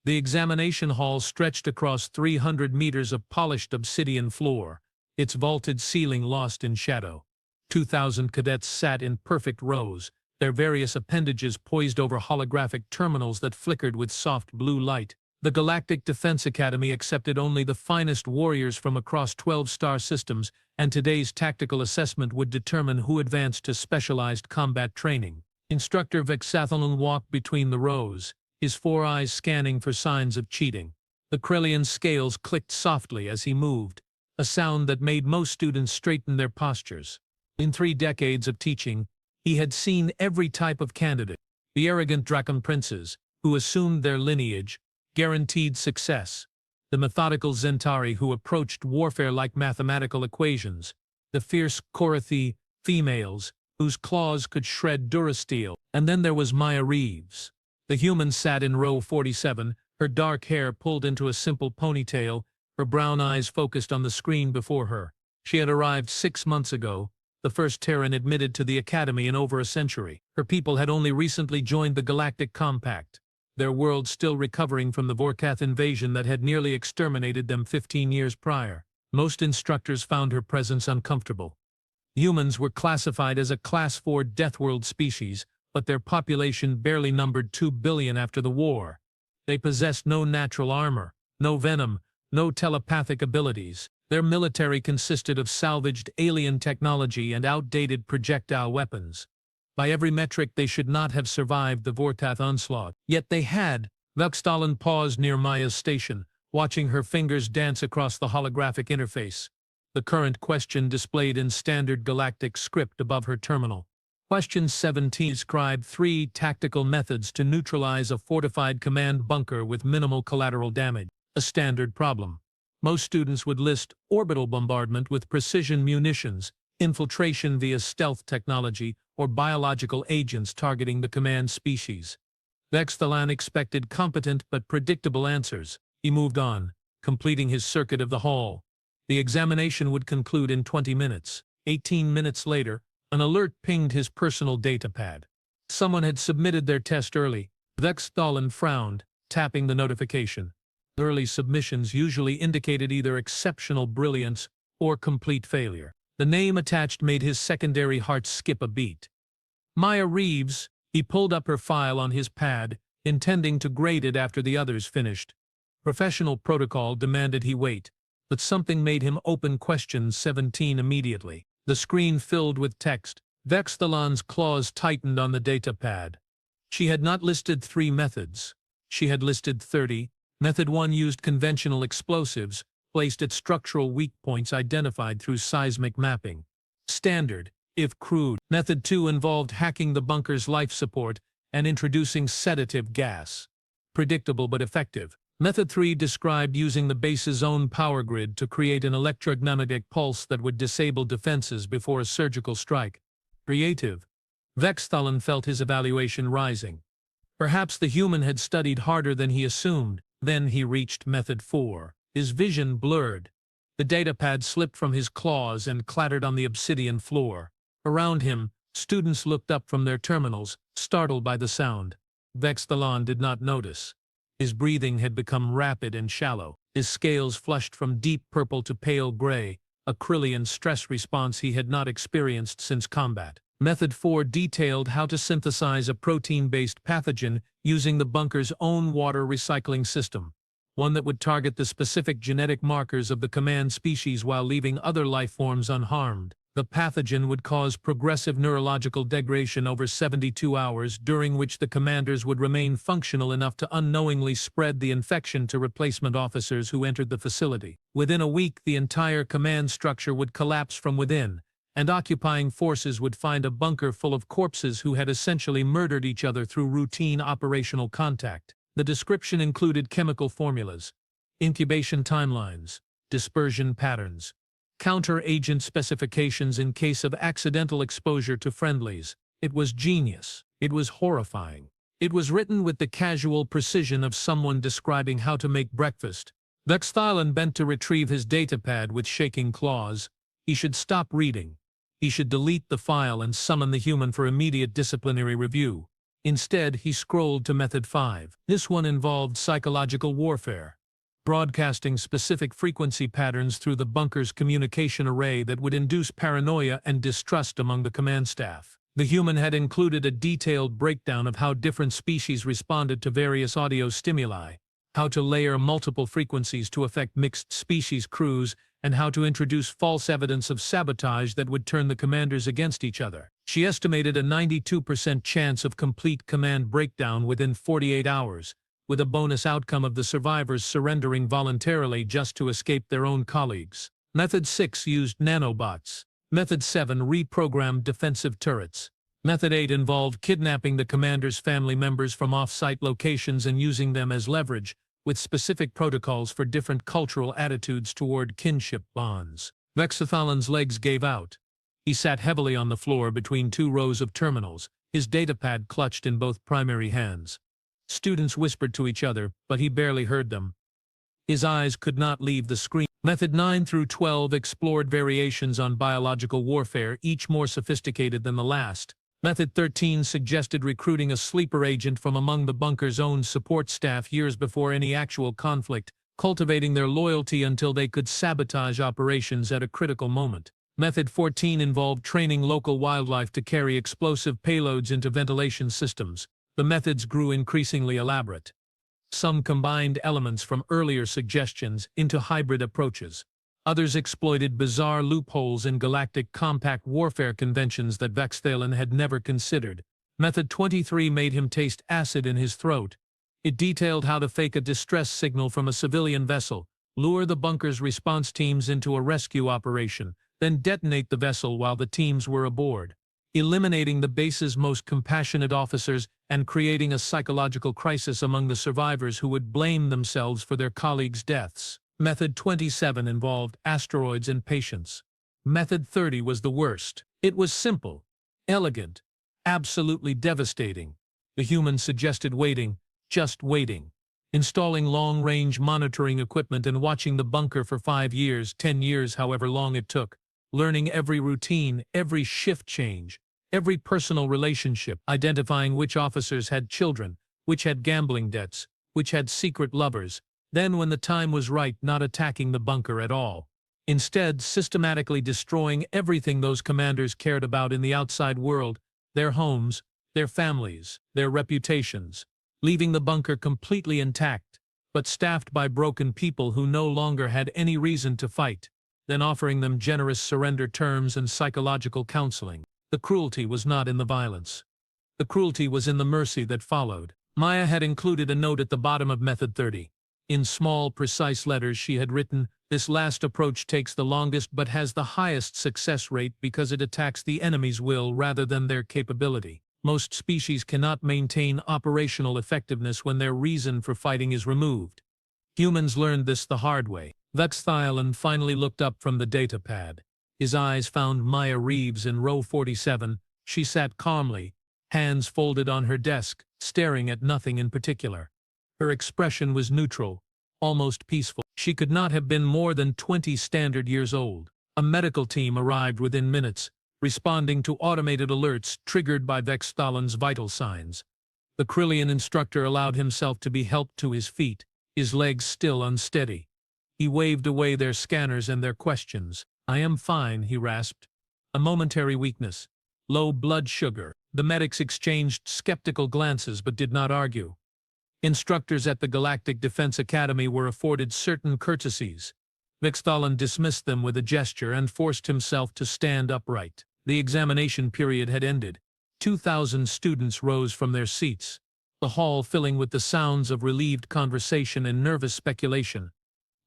The examination hall stretched across 300 meters of polished obsidian floor, its vaulted ceiling lost in shadow. 2,000 cadets sat in perfect rows, their various appendages poised over holographic terminals that flickered with soft blue light. The Galactic Defense Academy accepted only the finest warriors from across 12 star systems, and today's tactical assessment would determine who advanced to specialized combat training. Instructor Vexathalon walked between the rows, his 4 eyes scanning for signs of cheating. The Krellian scales clicked softly as he moved, a sound that made most students straighten their postures. In 3 decades of teaching, he had seen every type of candidate. The arrogant Draken princes, who assumed their lineage, guaranteed success. The methodical Zentari who approached warfare like mathematical equations. The fierce Korathi females, whose claws could shred durasteel. And then there was Maya Reeves. The human sat in row 47, her dark hair pulled into a simple ponytail, her brown eyes focused on the screen before her. She had arrived 6 months ago, the first Terran admitted to the Academy in over a century. Her people had only recently joined the Galactic Compact, their world still recovering from the Vorkath invasion that had nearly exterminated them 15 years prior. Most instructors found her presence uncomfortable. Humans were classified as a Class 4 Deathworld species, but their population barely numbered 2 billion after the war. They possessed no natural armor, no venom, no telepathic abilities. Their military consisted of salvaged alien technology and outdated projectile weapons. By every metric, they should not have survived the Vorkath onslaught. Yet they had. Vextalon paused near Maya's station, watching her fingers dance across the holographic interface. The current question displayed in standard galactic script above her terminal. Question 17 described 3 tactical methods to neutralize a fortified command bunker with minimal collateral damage. A standard problem. Most students would list orbital bombardment with precision munitions, infiltration via stealth technology, or biological agents targeting the command species. Vextalon expected competent but predictable answers. He moved on, completing his circuit of the hall. The examination would conclude in 20 minutes. 18 minutes later, an alert pinged his personal datapad. Someone had submitted their test early. Vextalon frowned, tapping the notification. Early submissions usually indicated either exceptional brilliance or complete failure. The name attached made his secondary heart skip a beat. Maya Reeves. He pulled up her file on his pad, intending to grade it after the others finished. Professional protocol demanded he wait, but something made him open question 17 immediately. The screen filled with text. Vextalon's claws tightened on the datapad. She had not listed 3 methods. She had listed 30. Method 1 used conventional explosives, placed at structural weak points identified through seismic mapping. Standard, if crude. Method 2 involved hacking the bunker's life support and introducing sedative gas. Predictable but effective. Method 3 described using the base's own power grid to create an electromagnetic pulse that would disable defenses before a surgical strike. Creative. Vextalon felt his evaluation rising. Perhaps the human had studied harder than he assumed. Then he reached Method 4. His vision blurred. The datapad slipped from his claws and clattered on the obsidian floor. Around him, students looked up from their terminals, startled by the sound. Vextalon did not notice. His breathing had become rapid and shallow. His scales flushed from deep purple to pale gray, a Krellian stress response he had not experienced since combat. Method 4 detailed how to synthesize a protein-based pathogen using the bunker's own water recycling system, one that would target the specific genetic markers of the command species while leaving other life forms unharmed. The pathogen would cause progressive neurological degradation over 72 hours, during which the commanders would remain functional enough to unknowingly spread the infection to replacement officers who entered the facility. Within a week, the entire command structure would collapse from within, and occupying forces would find a bunker full of corpses who had essentially murdered each other through routine operational contact. The description included chemical formulas, incubation timelines, dispersion patterns, counter-agent specifications in case of accidental exposure to friendlies. It was genius. It was horrifying. It was written with the casual precision of someone describing how to make breakfast. Vextalon bent to retrieve his datapad with shaking claws. He should stop reading. He should delete the file and summon the human for immediate disciplinary review. Instead, he scrolled to Method 5. This one involved psychological warfare, broadcasting specific frequency patterns through the bunker's communication array that would induce paranoia and distrust among the command staff. The human had included a detailed breakdown of how different species responded to various audio stimuli, how to layer multiple frequencies to affect mixed species crews, and how to introduce false evidence of sabotage that would turn the commanders against each other. She estimated a 92% chance of complete command breakdown within 48 hours, with a bonus outcome of the survivors surrendering voluntarily just to escape their own colleagues. Method 6 used nanobots. Method 7 reprogrammed defensive turrets. Method 8 involved kidnapping the commander's family members from off-site locations and using them as leverage, with specific protocols for different cultural attitudes toward kinship bonds. Vexthalen's legs gave out. He sat heavily on the floor between two rows of terminals, his datapad clutched in both primary hands. Students whispered to each other, but he barely heard them. His eyes could not leave the screen. Method 9 through 12 explored variations on biological warfare, each more sophisticated than the last. Method 13 suggested recruiting a sleeper agent from among the bunker's own support staff years before any actual conflict, cultivating their loyalty until they could sabotage operations at a critical moment. Method 14 involved training local wildlife to carry explosive payloads into ventilation systems. The methods grew increasingly elaborate. Some combined elements from earlier suggestions into hybrid approaches. Others exploited bizarre loopholes in galactic compact warfare conventions that Vexthalen had never considered. Method 23 made him taste acid in his throat. It detailed how to fake a distress signal from a civilian vessel, lure the bunker's response teams into a rescue operation, then detonate the vessel while the teams were aboard, eliminating the base's most compassionate officers and creating a psychological crisis among the survivors who would blame themselves for their colleagues' deaths. Method 27 involved asteroids and patience. Method 30 was the worst. It was simple, elegant, absolutely devastating. The human suggested waiting, just waiting. Installing long-range monitoring equipment and watching the bunker for 5 years, 10 years, however long it took. Learning every routine, every shift change, every personal relationship, identifying which officers had children, which had gambling debts, which had secret lovers. Then, when the time was right, not attacking the bunker at all. Instead, systematically destroying everything those commanders cared about in the outside world, their homes, their families, their reputations, leaving the bunker completely intact, but staffed by broken people who no longer had any reason to fight, then offering them generous surrender terms and psychological counseling. The cruelty was not in the violence. The cruelty was in the mercy that followed. Maya had included a note at the bottom of Method 30. In small, precise letters she had written, "This last approach takes the longest but has the highest success rate because it attacks the enemy's will rather than their capability. Most species cannot maintain operational effectiveness when their reason for fighting is removed. Humans learned this the hard way." Vexthalen finally looked up from the datapad. His eyes found Maya Reeves in row 47. She sat calmly, hands folded on her desk, staring at nothing in particular. Her expression was neutral, almost peaceful. She could not have been more than 20 standard years old. A medical team arrived within minutes, responding to automated alerts triggered by Vexthalen's vital signs. The Krillian instructor allowed himself to be helped to his feet, his legs still unsteady. He waved away their scanners and their questions. "I am fine," he rasped. "A momentary weakness. Low blood sugar." The medics exchanged skeptical glances but did not argue. Instructors at the Galactic Defense Academy were afforded certain courtesies. Vexthalen dismissed them with a gesture and forced himself to stand upright. The examination period had ended. 2,000 students rose from their seats, the hall filling with the sounds of relieved conversation and nervous speculation.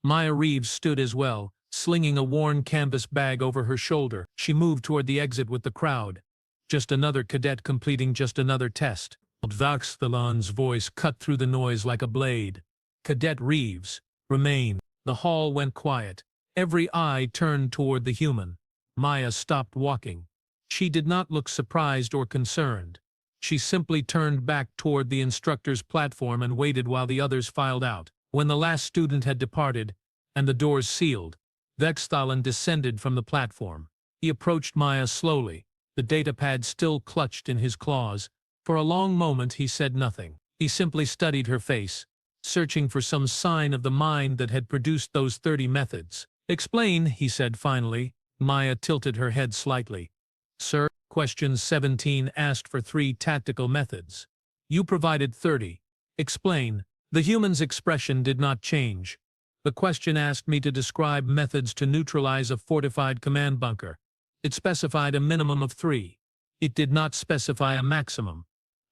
Maya Reeves stood as well, slinging a worn canvas bag over her shoulder. She moved toward the exit with the crowd. Just another cadet completing just another test. Vexthalen's voice cut through the noise like a blade. "Cadet Reeves, remain." The hall went quiet. Every eye turned toward the human. Maya stopped walking. She did not look surprised or concerned. She simply turned back toward the instructor's platform and waited while the others filed out. When the last student had departed, and the doors sealed, Vexthalen descended from the platform. He approached Maya slowly, the datapad still clutched in his claws, For a long moment he said nothing. He simply studied her face, searching for some sign of the mind that had produced those 30 methods. "Explain," he said finally. Maya tilted her head slightly. "Sir, question 17 asked for 3 tactical methods. You provided 30. Explain." The human's expression did not change. "The question asked me to describe methods to neutralize a fortified command bunker. It specified a minimum of 3. It did not specify a maximum.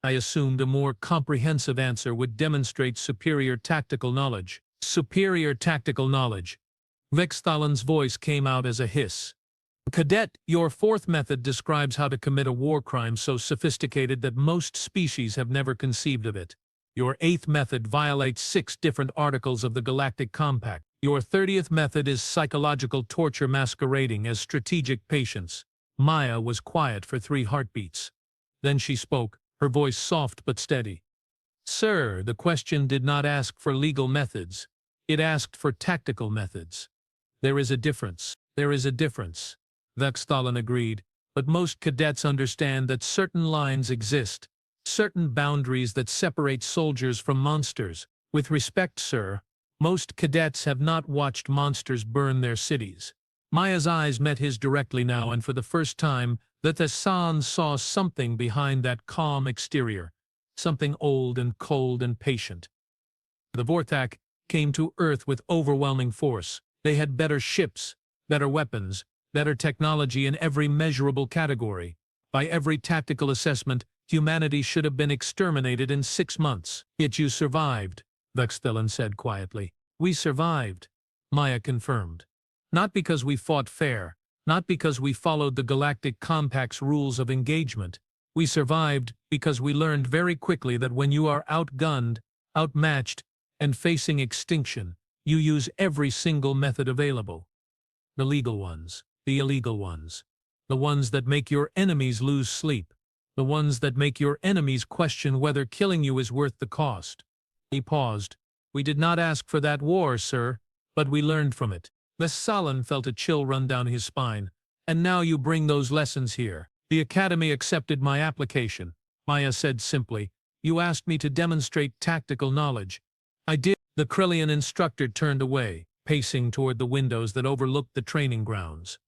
I assumed a more comprehensive answer would demonstrate superior tactical knowledge." "Superior tactical knowledge." Vexthalen's voice came out as a hiss. "Cadet, your 4th method describes how to commit a war crime so sophisticated that most species have never conceived of it. Your 8th method violates 6 different articles of the Galactic Compact. Your 30th method is psychological torture masquerading as strategic patience." Maya was quiet for 3 heartbeats. Then she spoke, her voice soft but steady. "Sir, the question did not ask for legal methods. It asked for tactical methods." "There is a difference. There is a difference," Vexthalen agreed, "but most cadets understand that certain lines exist, certain boundaries that separate soldiers from monsters. With respect, sir, most cadets have not watched monsters burn their cities." Maya's eyes met his directly now, and for the first time, Vexthalen saw something behind that calm exterior, something old and cold and patient. The Vorthak came to Earth with overwhelming force. They had better ships, better weapons, better technology in every measurable category. By every tactical assessment, humanity should have been exterminated in 6 months. "Yet you survived," Vexthalen said quietly. "We survived," Maya confirmed. "Not because we fought fair, not because we followed the Galactic Compact's rules of engagement. We survived because we learned very quickly that when you are outgunned, outmatched, and facing extinction, you use every single method available. The legal ones, the illegal ones, the ones that make your enemies lose sleep, the ones that make your enemies question whether killing you is worth the cost." He paused. "We did not ask for that war, sir, but we learned from it." Vexthalen felt a chill run down his spine. "And now you bring those lessons here." "The Academy accepted my application," Maya said simply. "You asked me to demonstrate tactical knowledge. I did." The Krillian instructor turned away, pacing toward the windows that overlooked the training grounds.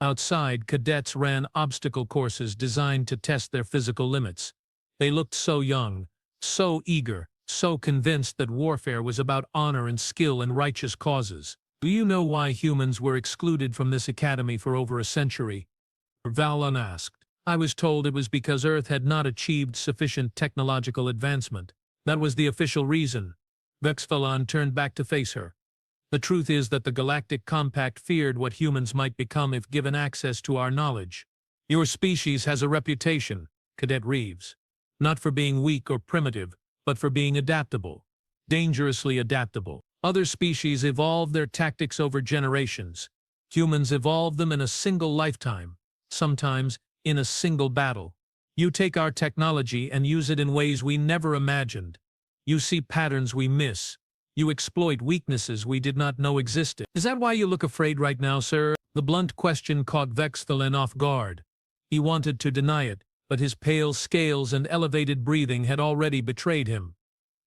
Outside, cadets ran obstacle courses designed to test their physical limits. They looked so young, so eager, so convinced that warfare was about honor and skill and righteous causes. "Do you know why humans were excluded from this academy for over a century?" Vexthalen asked. "I was told it was because Earth had not achieved sufficient technological advancement. That was the official reason." Vexthalen turned back to face her. "The truth is that the Galactic Compact feared what humans might become if given access to our knowledge. Your species has a reputation, Cadet Reeves, not for being weak or primitive, but for being adaptable, dangerously adaptable. Other species evolve their tactics over generations. Humans evolve them in a single lifetime, sometimes in a single battle. You take our technology and use it in ways we never imagined. You see patterns we miss. You exploit weaknesses we did not know existed. Is that why you look afraid right now, sir?" The blunt question caught Vexthalen off guard. He wanted to deny it, but his pale scales and elevated breathing had already betrayed him.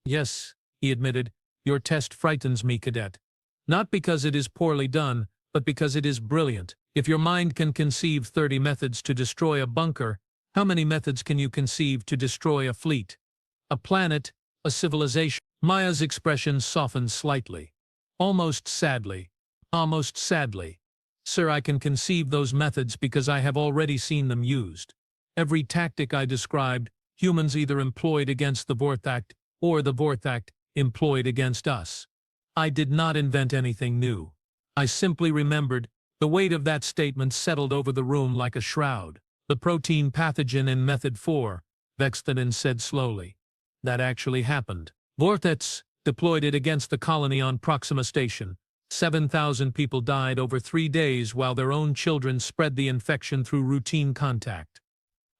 "Yes," he admitted, "your test frightens me, Cadet. Not because it is poorly done, but because it is brilliant. If your mind can conceive 30 methods to destroy a bunker, how many methods can you conceive to destroy a fleet, a planet, a civilization?" Maya's expression softened slightly. Almost sadly. Almost sadly. "Sir, I can conceive those methods because I have already seen them used. Every tactic I described, humans either employed against the Vorthak or the Vorthak employed against us. I did not invent anything new. I simply remembered." The weight of that statement settled over the room like a shroud. "The protein pathogen in Method 4, Vexthalen said slowly. "That actually happened. Vorthaks deployed it against the colony on Proxima Station. 7,000 people died over 3 days while their own children spread the infection through routine contact.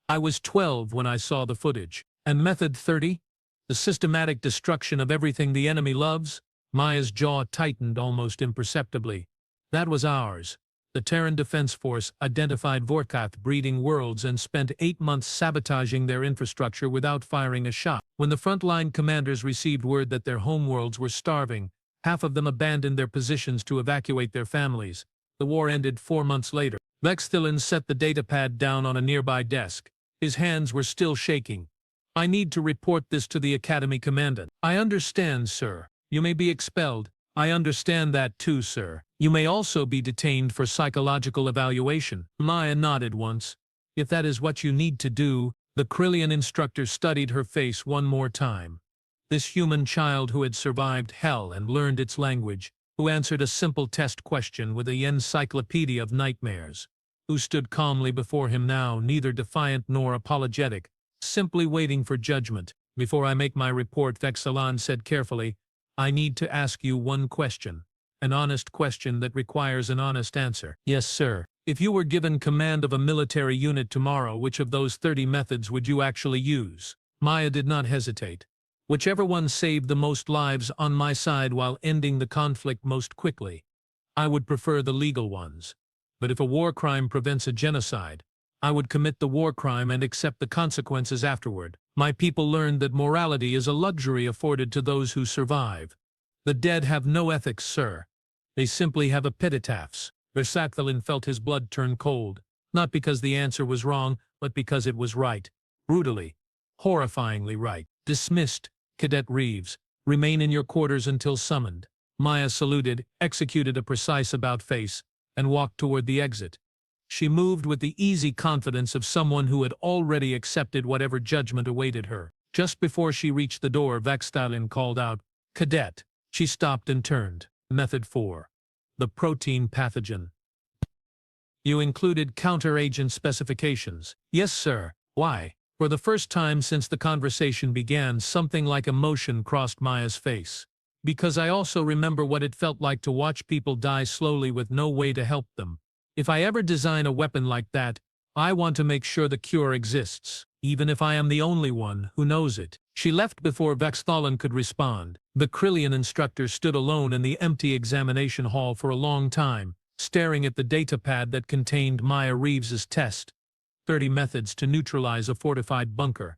I was 12 when I saw the footage. And Method 30? The systematic destruction of everything the enemy loves?" Maya's jaw tightened almost imperceptibly. "That was ours. The Terran Defense Force identified Vorkath-breeding worlds and spent 8 months sabotaging their infrastructure without firing a shot. When the frontline commanders received word that their homeworlds were starving, half of them abandoned their positions to evacuate their families. The war ended 4 months later. Vexthalon set the datapad down on a nearby desk. His hands were still shaking. "I need to report this to the Academy Commandant." "I understand, sir. You may be expelled." "I understand that too, sir. You may also be detained for psychological evaluation." Maya nodded once. "If that is what you need to do." The Krillian instructor studied her face one more time. This human child who had survived hell and learned its language, who answered a simple test question with a encyclopedia of nightmares, who stood calmly before him now, neither defiant nor apologetic, simply waiting for judgment. "Before I make my report," Vexthalon said carefully, "I need to ask you one question. An honest question that requires an honest answer." "Yes, sir." "If you were given command of a military unit tomorrow, which of those 30 methods would you actually use?" Maya did not hesitate. "Whichever one saved the most lives on my side while ending the conflict most quickly. I would prefer the legal ones. But if a war crime prevents a genocide, I would commit the war crime and accept the consequences afterward. My people learned that morality is a luxury afforded to those who survive. The dead have no ethics, sir. They simply have epitaphs." Vexthalon felt his blood turn cold, not because the answer was wrong, but because it was right. Brutally, horrifyingly right. "Dismissed, Cadet Reeves. Remain in your quarters until summoned." Maya saluted, executed a precise about-face, and walked toward the exit. She moved with the easy confidence of someone who had already accepted whatever judgment awaited her. Just before she reached the door, Vexthalon called out, "Cadet." She stopped and turned. Method 4. The protein pathogen. "You included counter-agent specifications." "Yes, sir." "Why?" For the first time since the conversation began, something like emotion crossed Maya's face. "Because I also remember what it felt like to watch people die slowly with no way to help them. If I ever design a weapon like that, I want to make sure the cure exists, even if I am the only one who knows it." She left before Vexthalon could respond. The Krillian instructor stood alone in the empty examination hall for a long time, staring at the datapad that contained Maya Reeves's test. 30 methods to neutralize a fortified bunker.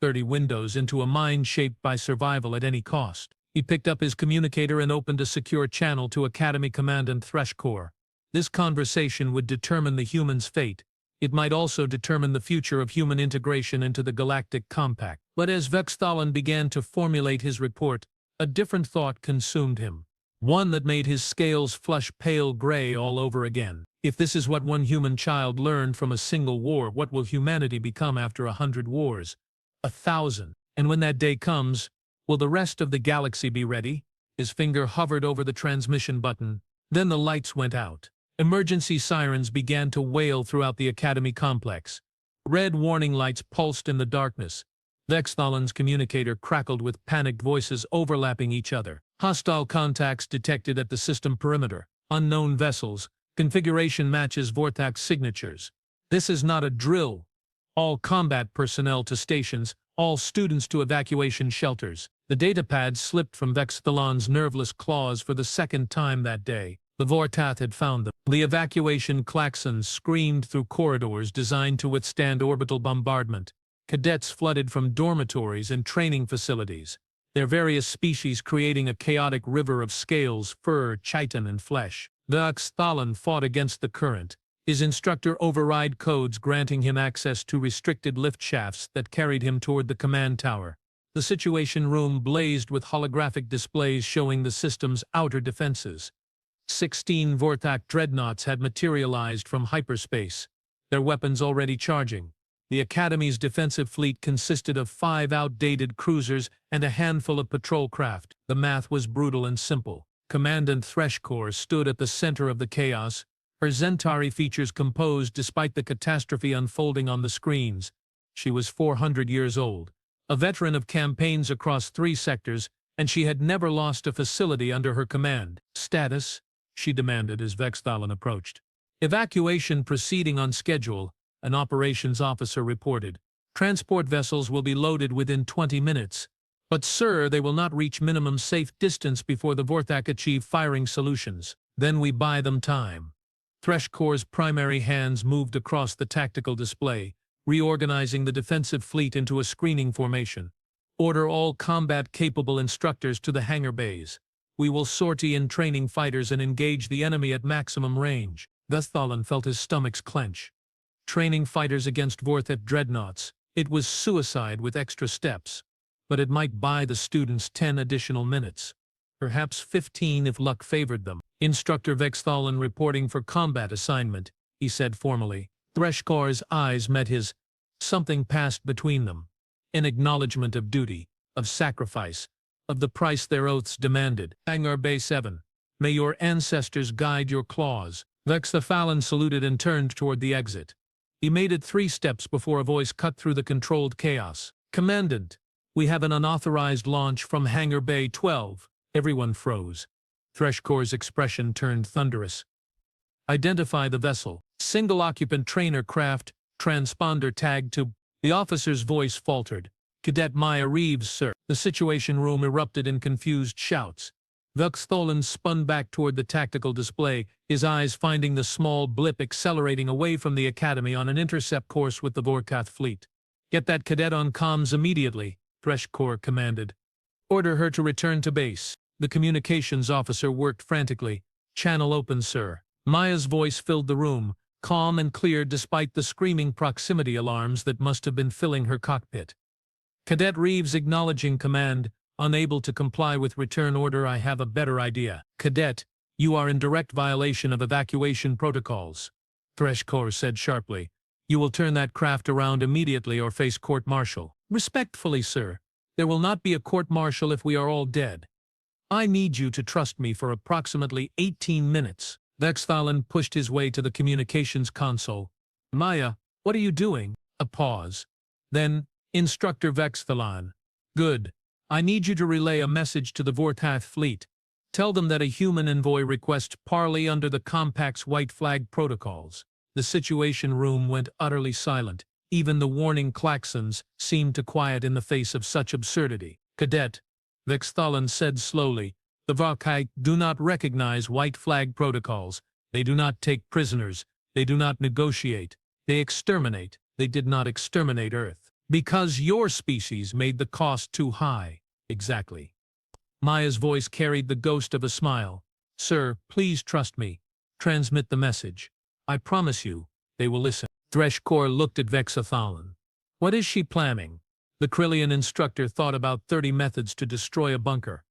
30 windows into a mine shaped by survival at any cost. He picked up his communicator and opened a secure channel to Academy Commandant Threshcore. This conversation would determine the human's fate. It might also determine the future of human integration into the Galactic Compact. But as Vexthalon began to formulate his report, a different thought consumed him. One that made his scales flush pale gray all over again. If this is what one human child learned from a single war, what will humanity become after 100 wars? 1,000. And when that day comes, will the rest of the galaxy be ready? His finger hovered over the transmission button. Then the lights went out. Emergency sirens began to wail throughout the Academy complex. Red warning lights pulsed in the darkness. Vexthalon's communicator crackled with panicked voices overlapping each other. Hostile contacts detected at the system perimeter. Unknown vessels. Configuration matches Vorthak's signatures. This is not a drill. All combat personnel to stations. All students to evacuation shelters. The datapad slipped from Vexthalon's nerveless claws for the second time that day. The Vortath had found them. The evacuation klaxons screamed through corridors designed to withstand orbital bombardment. Cadets flooded from dormitories and training facilities, their various species creating a chaotic river of scales, fur, chitin, and flesh. Vexthalon fought against the current, his instructor override codes granting him access to restricted lift shafts that carried him toward the command tower. The Situation Room blazed with holographic displays showing the system's outer defenses. 16 Vorthak dreadnoughts had materialized from hyperspace, their weapons already charging. The Academy's defensive fleet consisted of 5 outdated cruisers and a handful of patrol craft. The math was brutal and simple. Commandant Threshcore stood at the center of the chaos, her Zentari features composed despite the catastrophe unfolding on the screens. She was 400 years old, a veteran of campaigns across 3 sectors, and she had never lost a facility under her command. "Status?" she demanded as Vexthalon approached. "Evacuation proceeding on schedule," an operations officer reported. "Transport vessels will be loaded within 20 minutes. But sir, they will not reach minimum safe distance before the Vorthak achieve firing solutions. Then we buy them time." Thresh-Corps' primary hands moved across the tactical display, reorganizing the defensive fleet into a screening formation. Order all combat-capable instructors to the hangar bays. We will sortie in training fighters and engage the enemy at maximum range. Vesthalan felt his stomachs clench. Training fighters against Vorthat dreadnoughts. It was suicide with extra steps. But it might buy the students 10 additional minutes. Perhaps 15 if luck favored them. Instructor Vesthalan reporting for combat assignment, he said formally. Thresh-Corps' eyes met his. Something passed between them. An acknowledgement of duty, of sacrifice, of the price their oaths demanded. Hangar Bay 7. May your ancestors guide your claws. Vesthalan saluted and turned toward the exit. He made it 3 steps before a voice cut through the controlled chaos. Commandant, we have an unauthorized launch from Hangar Bay 12. Everyone froze. Thresh-Corps' expression turned thunderous. Identify the vessel. Single-occupant trainer craft, transponder tag to... The officer's voice faltered. Cadet Maya Reeves, sir. The situation room erupted in confused shouts. Vesthalan spun back toward the tactical display, his eyes finding the small blip accelerating away from the academy on an intercept course with the Vorkath fleet. Get that cadet on comms immediately, Thresh-Corps commanded. Order her to return to base. The communications officer worked frantically. Channel open, sir. Maya's voice filled the room, calm and clear despite the screaming proximity alarms that must have been filling her cockpit. Cadet Reeves acknowledging command, unable to comply with return order. I have a better idea. Cadet, you are in direct violation of evacuation protocols. Thresh-Corps said sharply. You will turn that craft around immediately or face court-martial. Respectfully, sir. There will not be a court-martial if we are all dead. I need you to trust me for approximately 18 minutes. Vesthalan pushed his way to the communications console. Maya, what are you doing? A pause. Then, Instructor Vesthalan. Good. I need you to relay a message to the Vorkath fleet. Tell them that a human envoy requests parley under the Compact's white flag protocols. The situation room went utterly silent. Even the warning klaxons seemed to quiet in the face of such absurdity. Cadet, Vesthalan said slowly, the Vorkath do not recognize white flag protocols. They do not take prisoners. They do not negotiate. They exterminate. They did not exterminate Earth. Because your species made the cost too high. Exactly. Maya's voice carried the ghost of a smile. Sir, please trust me. Transmit the message. I promise you, they will listen. Thresh-Corps looked at Vesthalan. What is she planning? The Krillian instructor thought about 30 methods to destroy a bunker.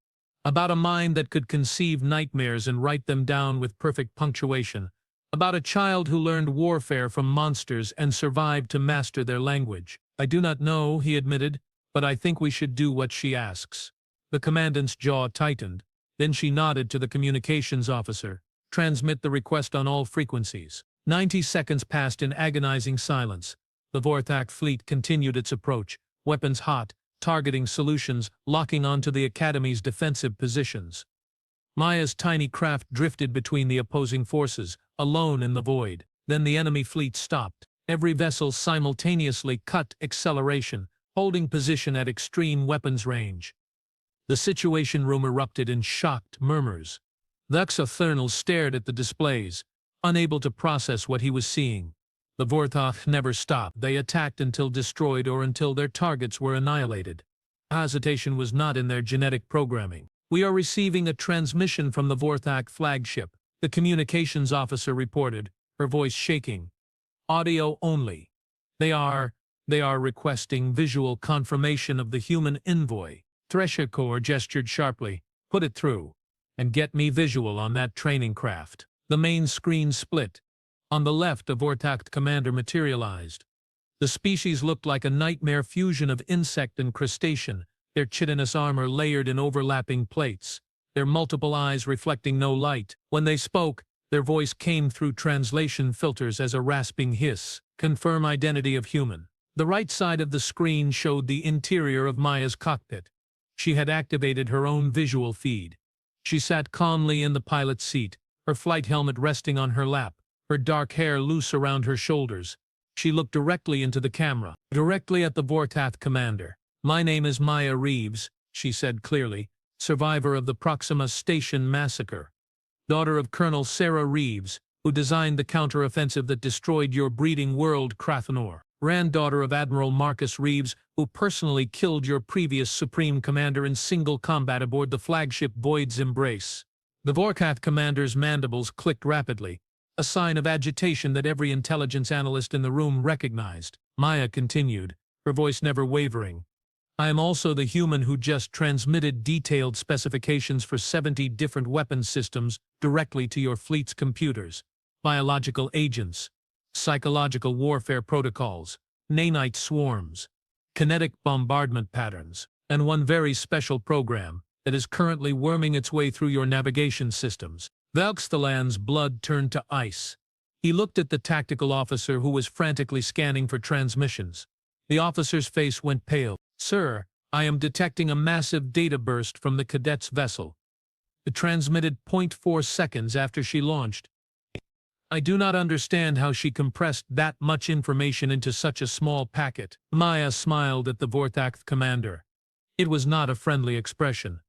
About a mind that could conceive nightmares and write them down with perfect punctuation. About a child who learned warfare from monsters and survived to master their language. I do not know, he admitted, but I think we should do what she asks. The commandant's jaw tightened. Then she nodded to the communications officer. Transmit the request on all frequencies. 90 seconds passed in agonizing silence. The Vorkath fleet continued its approach, weapons hot, targeting solutions, locking onto the Academy's defensive positions. Maya's tiny craft drifted between the opposing forces, alone in the void. Then the enemy fleet stopped. Every vessel simultaneously cut acceleration, holding position at extreme weapons range. The situation room erupted in shocked murmurs. Vesthalan stared at the displays, unable to process what he was seeing. The Vorkath never stopped. They attacked until destroyed or until their targets were annihilated. Hesitation was not in their genetic programming. We are receiving a transmission from the Vorkath flagship, the communications officer reported, her voice shaking. Audio only. They are requesting visual confirmation of the human envoy. Thresh-Corps gestured sharply. Put it through. And get me visual on that training craft. The main screen split. On the left, a Vorkath commander materialized. The species looked like a nightmare fusion of insect and crustacean, their chitinous armor layered in overlapping plates, their multiple eyes reflecting no light. When they spoke, their voice came through translation filters as a rasping hiss. Confirm identity of human. The right side of the screen showed the interior of Maya's cockpit. She had activated her own visual feed. She sat calmly in the pilot's seat, her flight helmet resting on her lap, her dark hair loose around her shoulders. She looked directly into the camera, directly at the Vorkath commander. My name is Maya Reeves, she said clearly, survivor of the Proxima Station massacre. Daughter of Colonel Sarah Reeves, who designed the counter-offensive that destroyed your breeding world, Krathanor. Granddaughter of Admiral Marcus Reeves, who personally killed your previous Supreme Commander in single combat aboard the flagship Void's Embrace. The Vorkath commander's mandibles clicked rapidly, a sign of agitation that every intelligence analyst in the room recognized. Maya continued, her voice never wavering. I am also the human who just transmitted detailed specifications for 70 different weapon systems directly to your fleet's computers. Biological agents, psychological warfare protocols, nanite swarms, kinetic bombardment patterns, and one very special program that is currently worming its way through your navigation systems. Valkstalan's blood turned to ice. He looked at the tactical officer who was frantically scanning for transmissions. The officer's face went pale. Sir, I am detecting a massive data burst from the cadet's vessel. It transmitted 0.4 seconds after she launched. I do not understand how she compressed that much information into such a small packet. Maya smiled at the Vorkath commander. It was not a friendly expression.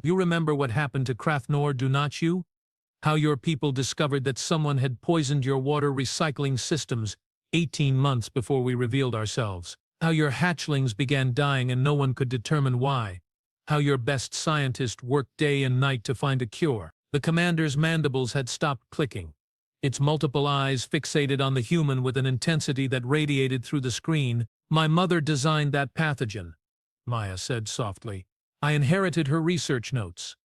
You remember what happened to Krathanor, do not you? How your people discovered that someone had poisoned your water recycling systems 18 months before we revealed ourselves. How your hatchlings began dying and no one could determine why. How your best scientist worked day and night to find a cure. The commander's mandibles had stopped clicking. Its multiple eyes fixated on the human with an intensity that radiated through the screen. My mother designed that pathogen, Maya said softly. I inherited her research notes.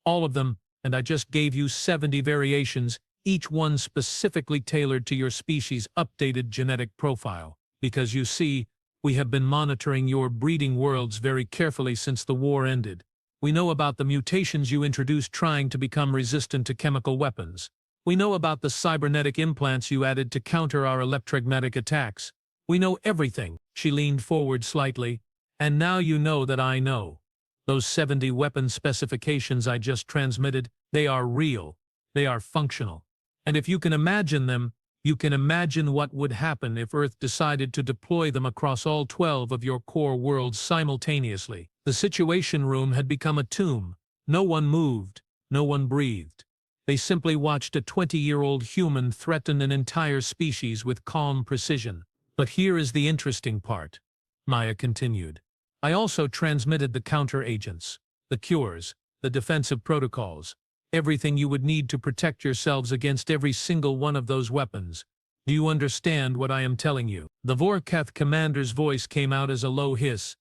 All of them, and I just gave you 70 variations, each one specifically tailored to your species' updated genetic profile. Because you see, we have been monitoring your breeding worlds very carefully since the war ended. We know about the mutations you introduced trying to become resistant to chemical weapons. We know about the cybernetic implants you added to counter our electromagnetic attacks. We know everything. She leaned forward slightly. And now you know that I know. Those 70 weapon specifications I just transmitted, they are real. They are functional. And if you can imagine them, you can imagine what would happen if Earth decided to deploy them across all 12 of your core worlds simultaneously. The Situation Room had become a tomb. No one moved. No one breathed. They simply watched a 20-year-old human threaten an entire species with calm precision. But here is the interesting part, Maya continued. I also transmitted the counter-agents, the cures, the defensive protocols, everything you would need to protect yourselves against every single one of those weapons. Do you understand what I am telling you? The Vorkath commander's voice came out as a low hiss.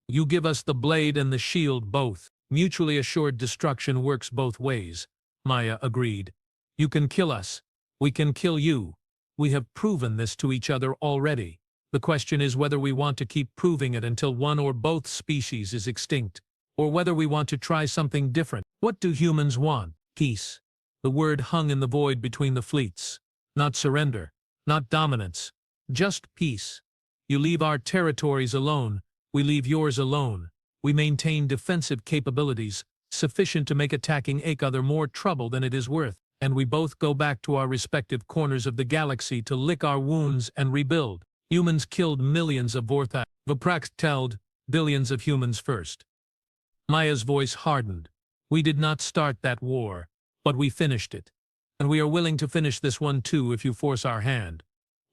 You give us the blade and the shield both. Mutually assured destruction works both ways, Maya agreed. You can kill us. We can kill you. We have proven this to each other already. The question is whether we want to keep proving it until one or both species is extinct, or whether we want to try something different. What do humans want? Peace. The word hung in the void between the fleets. Not surrender, not dominance, just peace. You leave our territories alone, we leave yours alone. We maintain defensive capabilities, sufficient to make attacking each other more trouble than it is worth, and we both go back to our respective corners of the galaxy to lick our wounds and rebuild. Humans killed millions of Vorkath. Voprak told billions of humans first. Maya's voice hardened. We did not start that war, but we finished it. And we are willing to finish this one too if you force our hand.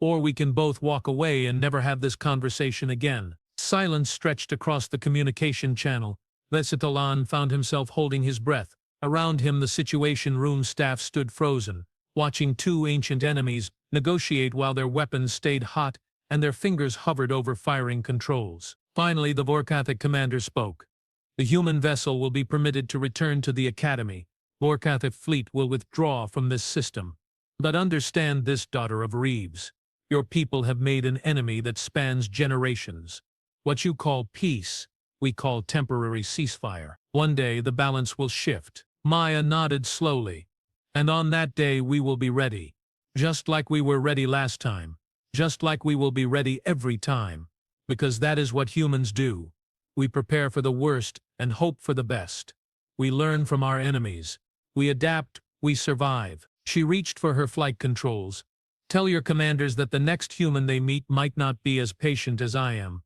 Or we can both walk away and never have this conversation again. Silence stretched across the communication channel. Vesitalan found himself holding his breath. Around him the Situation Room staff stood frozen, watching two ancient enemies negotiate while their weapons stayed hot and their fingers hovered over firing controls. Finally, the Vorkathic commander spoke. The human vessel will be permitted to return to the Academy. Vorkathic fleet will withdraw from this system. But understand this, daughter of Reeves. Your people have made an enemy that spans generations. What you call peace, we call temporary ceasefire. One day the balance will shift. Maya nodded slowly. And on that day we will be ready. Just like we were ready last time. Just like we will be ready every time. Because that is what humans do. We prepare for the worst and hope for the best. We learn from our enemies. We adapt, we survive. She reached for her flight controls. Tell your commanders that the next human they meet might not be as patient as I am.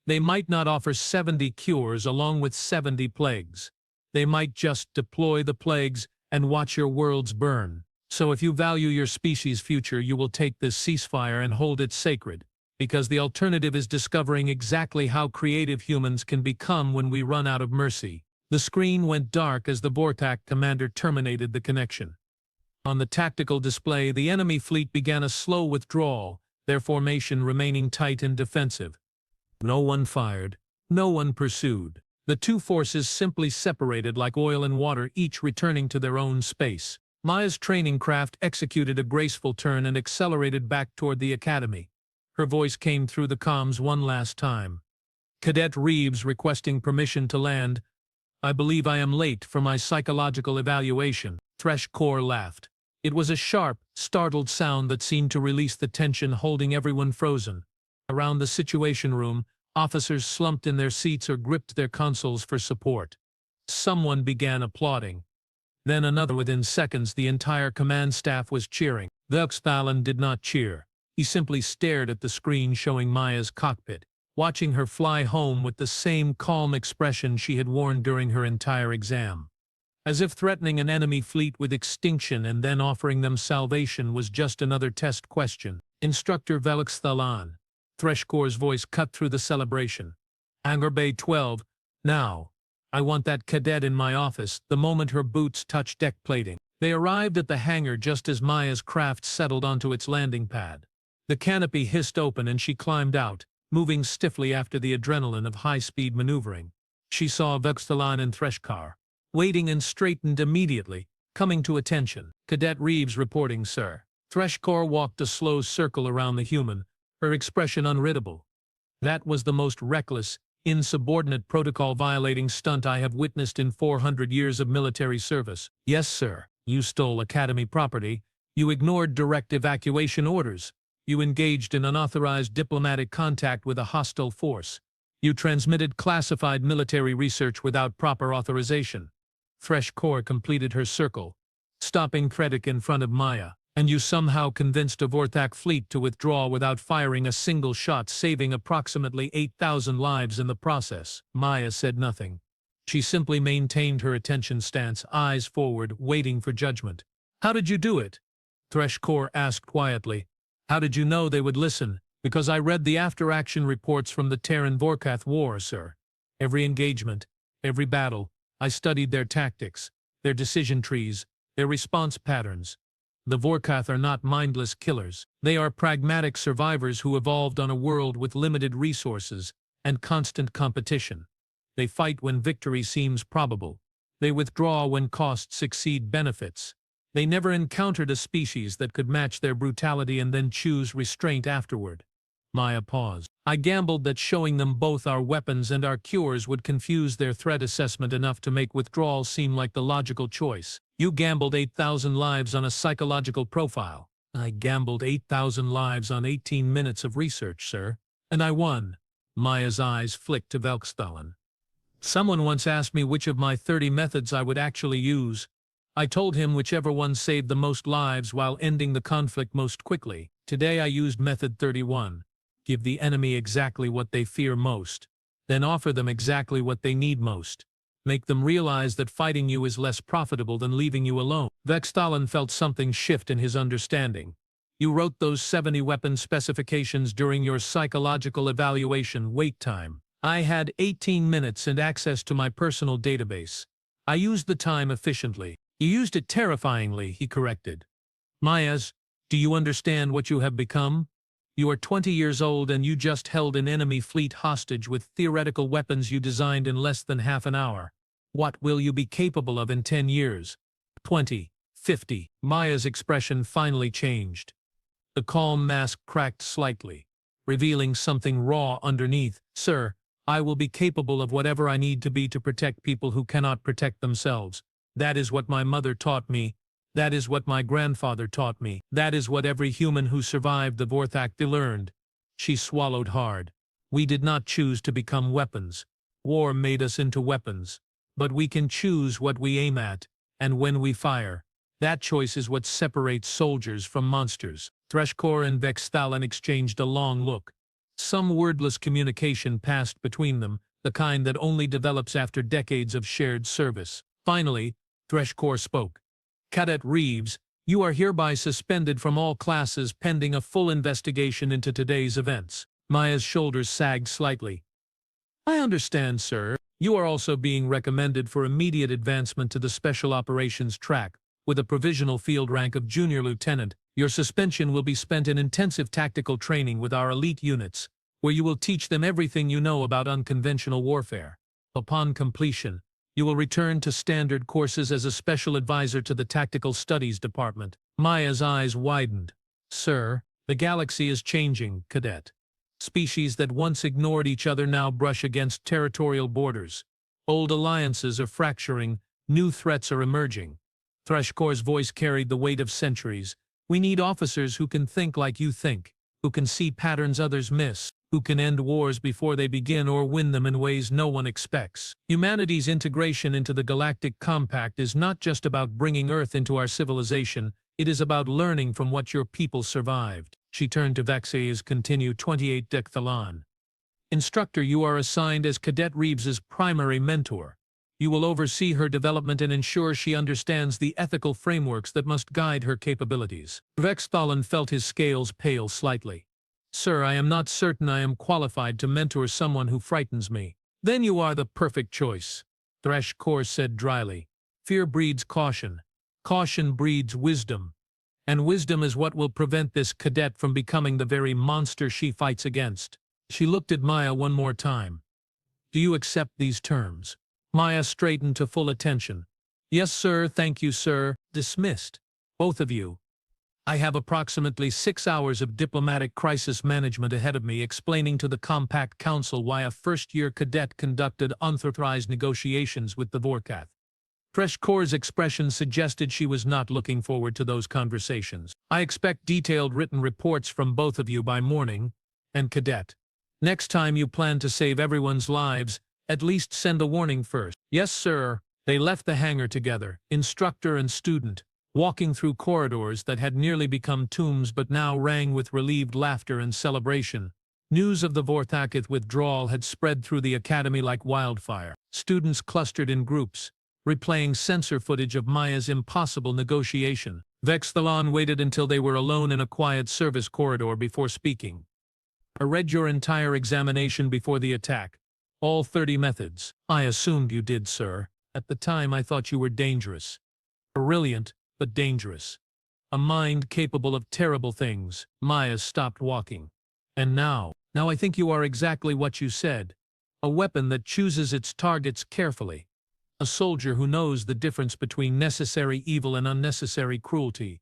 They might not offer 70 cures along with 70 plagues. They might just deploy the plagues and watch your worlds burn. So if you value your species' future, you will take this ceasefire and hold it sacred, because the alternative is discovering exactly how creative humans can become when we run out of mercy. The screen went dark as the Vortak commander terminated the connection. On the tactical display, the enemy fleet began a slow withdrawal, their formation remaining tight and defensive. No one fired. No one pursued. The two forces simply separated like oil and water, each returning to their own space. Maya's training craft executed a graceful turn and accelerated back toward the academy. Her voice came through the comms one last time. Cadet Reeves requesting permission to land. I believe I am late for my psychological evaluation. Thresh-Core laughed. It was a sharp, startled sound that seemed to release the tension holding everyone frozen. Around the situation room, officers slumped in their seats or gripped their consoles for support. Someone began applauding. Then another. Within seconds, the entire command staff was cheering. Velkstalin did not cheer. He simply stared at the screen showing Maya's cockpit, watching her fly home with the same calm expression she had worn during her entire exam. As if threatening an enemy fleet with extinction and then offering them salvation was just another test question. Instructor Velkstalin. Thresh-Core's voice cut through the celebration. Hangar Bay 12, now. I want that cadet in my office the moment her boots touch deck plating. They arrived at the hangar just as Maya's craft settled onto its landing pad. The canopy hissed open and she climbed out, moving stiffly after the adrenaline of high-speed maneuvering. She saw Velkstalin and Thresh-Core waiting and straightened immediately, coming to attention. Cadet Reeves reporting, sir. Thresh-Core walked a slow circle around the human, her expression unreadable. That was the most reckless, insubordinate protocol-violating stunt I have witnessed in 400 years of military service. Yes, sir. You stole Academy property. You ignored direct evacuation orders. You engaged in unauthorized diplomatic contact with a hostile force. You transmitted classified military research without proper authorization. Thresh-Core completed her circle, stopping Krennic in front of Maya. And you somehow convinced a Vortak fleet to withdraw without firing a single shot, saving approximately 8,000 lives in the process. Maya said nothing. She simply maintained her attention stance, eyes forward, waiting for judgment. How did you do it? Thresh-Core asked quietly. How did you know they would listen? Because I read the after-action reports from the Terran-Vorkath War, sir. Every engagement, every battle, I studied their tactics, their decision trees, their response patterns. The Vorkath are not mindless killers. They are pragmatic survivors who evolved on a world with limited resources and constant competition. They fight when victory seems probable. They withdraw when costs exceed benefits. They never encountered a species that could match their brutality and then choose restraint afterward. Maya paused. I gambled that showing them both our weapons and our cures would confuse their threat assessment enough to make withdrawal seem like the logical choice. You gambled 8,000 lives on a psychological profile. I gambled 8,000 lives on 18 minutes of research, sir. And I won. Maya's eyes flicked to Velkstalin. Someone once asked me which of my 30 methods I would actually use. I told him whichever one saved the most lives while ending the conflict most quickly. Today I used method 31. Give the enemy exactly what they fear most. Then offer them exactly what they need most. Make them realize that fighting you is less profitable than leaving you alone. Velkstalin felt something shift in his understanding. You wrote those 70 weapon specifications during your psychological evaluation wait time. I had 18 minutes and access to my personal database. I used the time efficiently. You used it terrifyingly, he corrected. Mayas, do you understand what you have become? You are 20 years old and you just held an enemy fleet hostage with theoretical weapons you designed in less than half an hour. What will you be capable of in 10 years? 20, 50. Maya's expression finally changed. The calm mask cracked slightly, revealing something raw underneath. Sir, I will be capable of whatever I need to be to protect people who cannot protect themselves. That is what my mother taught me. That is what my grandfather taught me. That is what every human who survived the Vortak learned. She swallowed hard. We did not choose to become weapons. War made us into weapons. But we can choose what we aim at, and when we fire. That choice is what separates soldiers from monsters. Thresh-Core and Velkstalin exchanged a long look. Some wordless communication passed between them, the kind that only develops after decades of shared service. Finally, Thresh-Core spoke. Cadet Reeves, You are hereby suspended from all classes pending a full investigation into today's events. Maya's shoulders sagged slightly. I understand, sir. You are also being recommended for immediate advancement to the Special Operations track, with a provisional field rank of Junior Lieutenant. Your suspension will be spent in intensive tactical training with our elite units, where you will teach them everything you know about unconventional warfare. Upon completion, you will return to standard courses as a special advisor to the Tactical Studies Department. Maya's eyes widened. Sir, the galaxy is changing, Cadet. Species that once ignored each other now brush against territorial borders. Old alliances are fracturing, new threats are emerging. Threshcore's voice carried the weight of centuries. We need officers who can think like you think, who can see patterns others miss, who can end wars before they begin or win them in ways no one expects. Humanity's integration into the Galactic Compact is not just about bringing Earth into our civilization, it is about learning from what your people survived. She turned to Vexay's continue 28 Decthalon. Instructor, you are assigned as Cadet Reeves's primary mentor. You will oversee her development and ensure she understands the ethical frameworks that must guide her capabilities. Vexthalon felt his scales pale slightly. Sir, I am not certain I am qualified to mentor someone who frightens me. Then you are the perfect choice, Threshcore said dryly. Fear breeds caution. Caution breeds wisdom. And wisdom is what will prevent this cadet from becoming the very monster she fights against. She looked at Maya one more time. Do you accept these terms? Maya straightened to full attention. Yes, sir, thank you, sir. Dismissed. Both of you. I have approximately 6 hours of diplomatic crisis management ahead of me explaining to the Compact Council why a first-year cadet conducted unauthorized negotiations with the Vorkath. Threshcore's expression suggested she was not looking forward to those conversations. I expect detailed written reports from both of you by morning, and Cadet. Next time you plan to save everyone's lives, at least send a warning first. Yes, sir. They left the hangar together, instructor and student, walking through corridors that had nearly become tombs but now rang with relieved laughter and celebration. News of the Vorthakith withdrawal had spread through the academy like wildfire. Students clustered in groups, replaying sensor footage of Maya's impossible negotiation. Vexthalon waited until they were alone in a quiet service corridor before speaking. I read your entire examination before the attack. All 30 methods. I assumed you did, sir. At the time I thought you were dangerous. Brilliant, but dangerous. A mind capable of terrible things. Maya stopped walking. And now I think you are exactly what you said. A weapon that chooses its targets carefully. A soldier who knows the difference between necessary evil and unnecessary cruelty.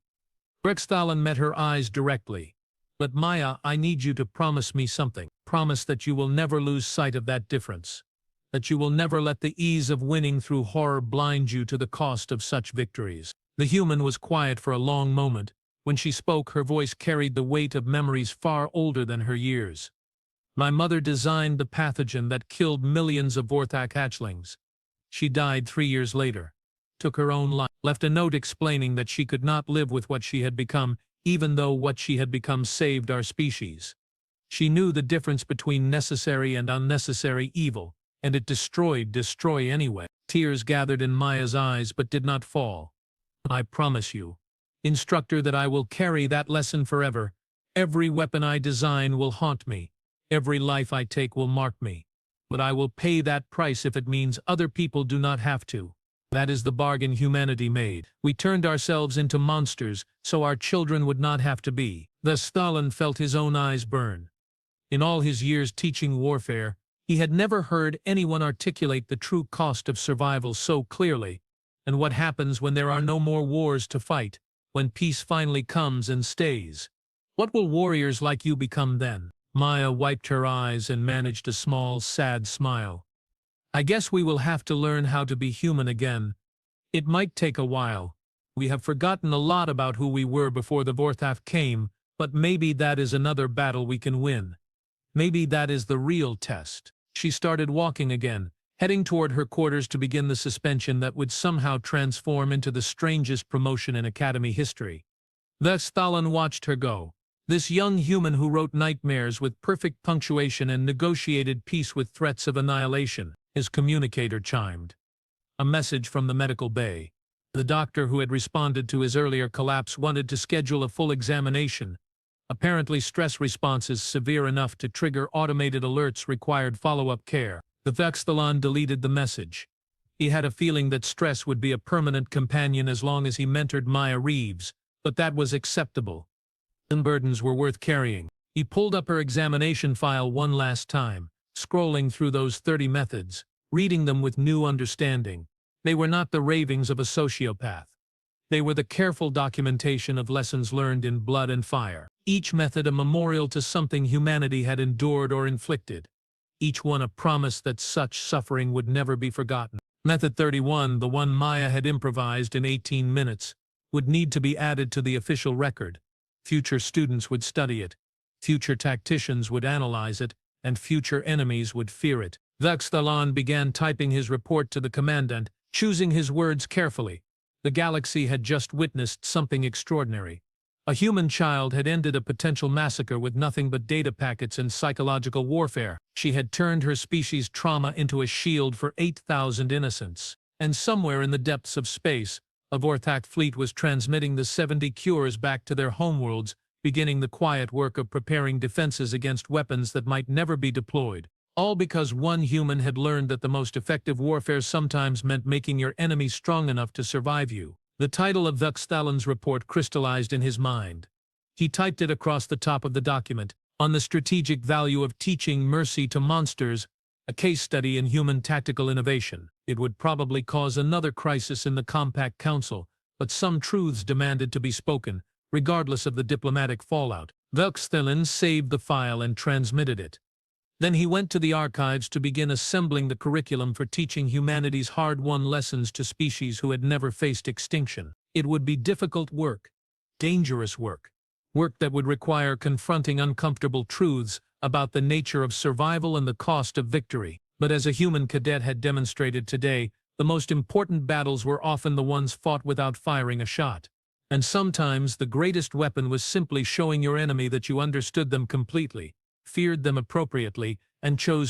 Vexthalon met her eyes directly. But Maya, I need you to promise me something. Promise that you will never lose sight of that difference. That you will never let the ease of winning through horror blind you to the cost of such victories. The human was quiet for a long moment. When she spoke, her voice carried the weight of memories far older than her years. My mother designed the pathogen that killed millions of Vorthak hatchlings. She died 3 years later, took her own life, left a note explaining that she could not live with what she had become, even though what she had become saved our species. She knew the difference between necessary and unnecessary evil, and it destroy anyway. Tears gathered in Maya's eyes but did not fall. I promise you, Instructor, that I will carry that lesson forever. Every weapon I design will haunt me. Every life I take will mark me. But I will pay that price if it means other people do not have to. That is the bargain humanity made. We turned ourselves into monsters so our children would not have to be. Vexthalon felt his own eyes burn. In all his years teaching warfare, he had never heard anyone articulate the true cost of survival so clearly, and what happens when there are no more wars to fight, when peace finally comes and stays. What will warriors like you become then? Maya wiped her eyes and managed a small, sad smile. I guess we will have to learn how to be human again. It might take a while. We have forgotten a lot about who we were before the Vorthak came, but maybe that is another battle we can win. Maybe that is the real test. She started walking again, heading toward her quarters to begin the suspension that would somehow transform into the strangest promotion in Academy history. Vexthalon watched her go. This young human who wrote nightmares with perfect punctuation and negotiated peace with threats of annihilation. His communicator chimed. A message from the medical bay. The doctor who had responded to his earlier collapse wanted to schedule a full examination. Apparently, stress responses severe enough to trigger automated alerts required follow-up care. The Vuxthalon deleted the message. He had a feeling that stress would be a permanent companion as long as he mentored Maya Reeves, but that was acceptable. And burdens were worth carrying. He pulled up her examination file one last time, scrolling through those 30 methods, reading them with new understanding. They were not the ravings of a sociopath. They were the careful documentation of lessons learned in blood and fire. Each method a memorial to something humanity had endured or inflicted. Each one a promise that such suffering would never be forgotten. Method 31, the one Maya had improvised in 18 minutes, would need to be added to the official record. Future students would study it. Future tacticians would analyze it, and future enemies would fear it. Vuxthalon began typing his report to the commandant, choosing his words carefully. The galaxy had just witnessed something extraordinary. A human child had ended a potential massacre with nothing but data packets and psychological warfare. She had turned her species' trauma into a shield for 8,000 innocents. And somewhere in the depths of space, a Vorthak fleet was transmitting the 70 cures back to their homeworlds, beginning the quiet work of preparing defenses against weapons that might never be deployed. All because one human had learned that the most effective warfare sometimes meant making your enemy strong enough to survive you. The title of Vuxthalon's report crystallized in his mind. He typed it across the top of the document, "On the strategic value of teaching mercy to monsters, a case study in human tactical innovation." It would probably cause another crisis in the Compact Council, but some truths demanded to be spoken, regardless of the diplomatic fallout. Vuxthalon saved the file and transmitted it. Then he went to the archives to begin assembling the curriculum for teaching humanity's hard-won lessons to species who had never faced extinction. It would be difficult work, dangerous work that would require confronting uncomfortable truths about the nature of survival and the cost of victory. But as a human cadet had demonstrated today, the most important battles were often the ones fought without firing a shot. And sometimes the greatest weapon was simply showing your enemy that you understood them completely, feared them appropriately, and chose